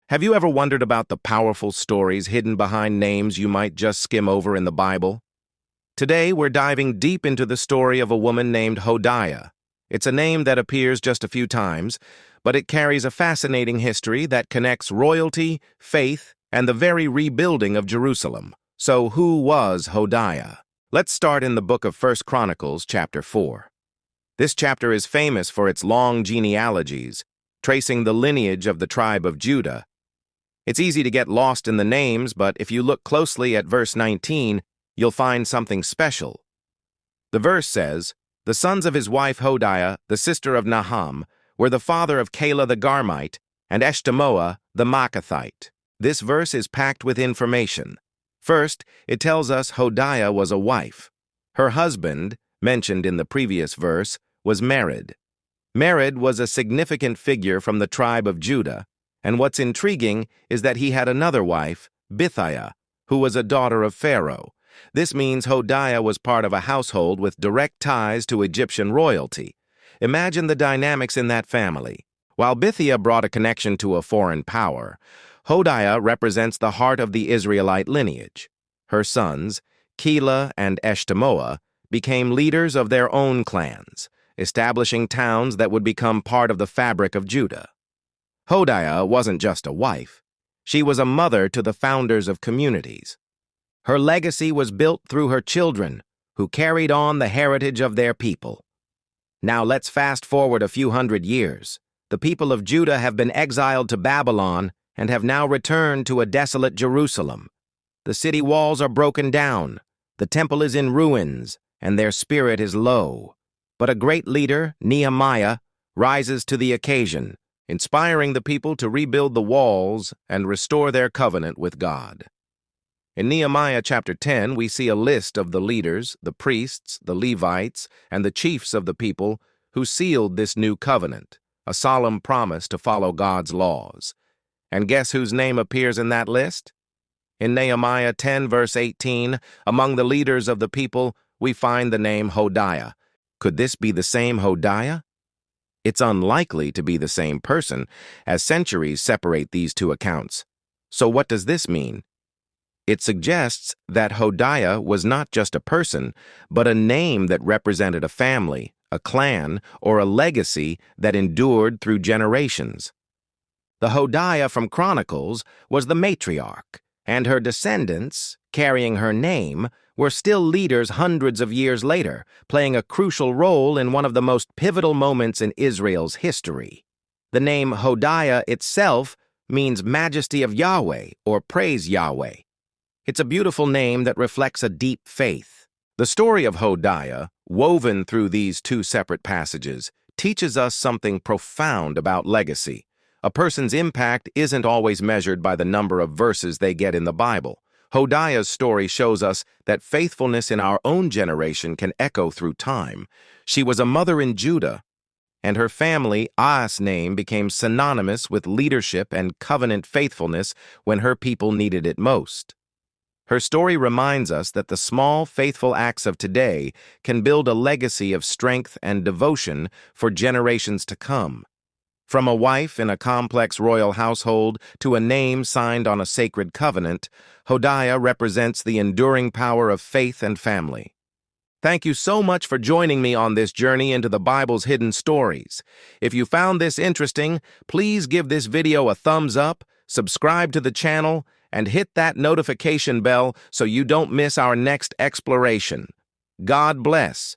Have you ever wondered about the powerful stories hidden behind names you might just skim over in the Bible? Today, we're diving deep into the story of a woman named Hodiah. It's a name that appears just a few times, but it carries a fascinating history that connects royalty, faith, and the very rebuilding of Jerusalem. So who was Hodiah? Let's start in the book of 1 Chronicles, chapter 4. This chapter is famous for its long genealogies, tracing the lineage of the tribe of Judah. It's easy to get lost in the names, but if you look closely at verse 19, you'll find something special. The verse says, "The sons of his wife Hodiah, the sister of Naham, were the father of Kala the Garmite and Eshtemoa the Maacathite." This verse is packed with information. First, it tells us Hodiah was a wife. Her husband, mentioned in the previous verse, was Mered. Mered was a significant figure from the tribe of Judah, and what's intriguing is that he had another wife, Bithiah, who was a daughter of Pharaoh. This means Hodiah was part of a household with direct ties to Egyptian royalty. Imagine the dynamics in that family. While Bithiah brought a connection to a foreign power, Hodiah represents the heart of the Israelite lineage. Her sons, Kala and Eshtemoa, became leaders of their own clans, establishing towns that would become part of the fabric of Judah. Hodiah wasn't just a wife. She was a mother to the founders of communities. Her legacy was built through her children, who carried on the heritage of their people. Now let's fast forward a few hundred years. The people of Judah have been exiled to Babylon and have now returned to a desolate Jerusalem. The city walls are broken down, the temple is in ruins, and their spirit is low. But a great leader, Nehemiah, rises to the occasion, inspiring the people to rebuild the walls and restore their covenant with God. In Nehemiah chapter 10, we see a list of the leaders, the priests, the Levites, and the chiefs of the people who sealed this new covenant, a solemn promise to follow God's laws. And guess whose name appears in that list? In Nehemiah 10, verse 18, among the leaders of the people, we find the name Hodiah. Could this be the same Hodiah? It's unlikely to be the same person, as centuries separate these two accounts. So what does this mean? It suggests that Hodiah was not just a person, but a name that represented a family, a clan, or a legacy that endured through generations. The Hodiah from Chronicles was the matriarch, and her descendants, carrying her name, were still leaders hundreds of years later, playing a crucial role in one of the most pivotal moments in Israel's history. The name Hodiah itself means Majesty of Yahweh or Praise Yahweh. It's a beautiful name that reflects a deep faith. The story of Hodiah, woven through these two separate passages, teaches us something profound about legacy. A person's impact isn't always measured by the number of verses they get in the Bible. Hodiah's story shows us that faithfulness in our own generation can echo through time. She was a mother in Judah, and her family, HODIAH'S name, became synonymous with leadership and covenant faithfulness when her people needed it most. Her story reminds us that the small, faithful acts of today can build a legacy of strength and devotion for generations to come. From a wife in a complex royal household to a name signed on a sacred covenant, Hodiah represents the enduring power of faith and family. Thank you so much for joining me on this journey into the Bible's hidden stories. If you found this interesting, please give this video a thumbs up, subscribe to the channel, and hit that notification bell so you don't miss our next exploration. God bless.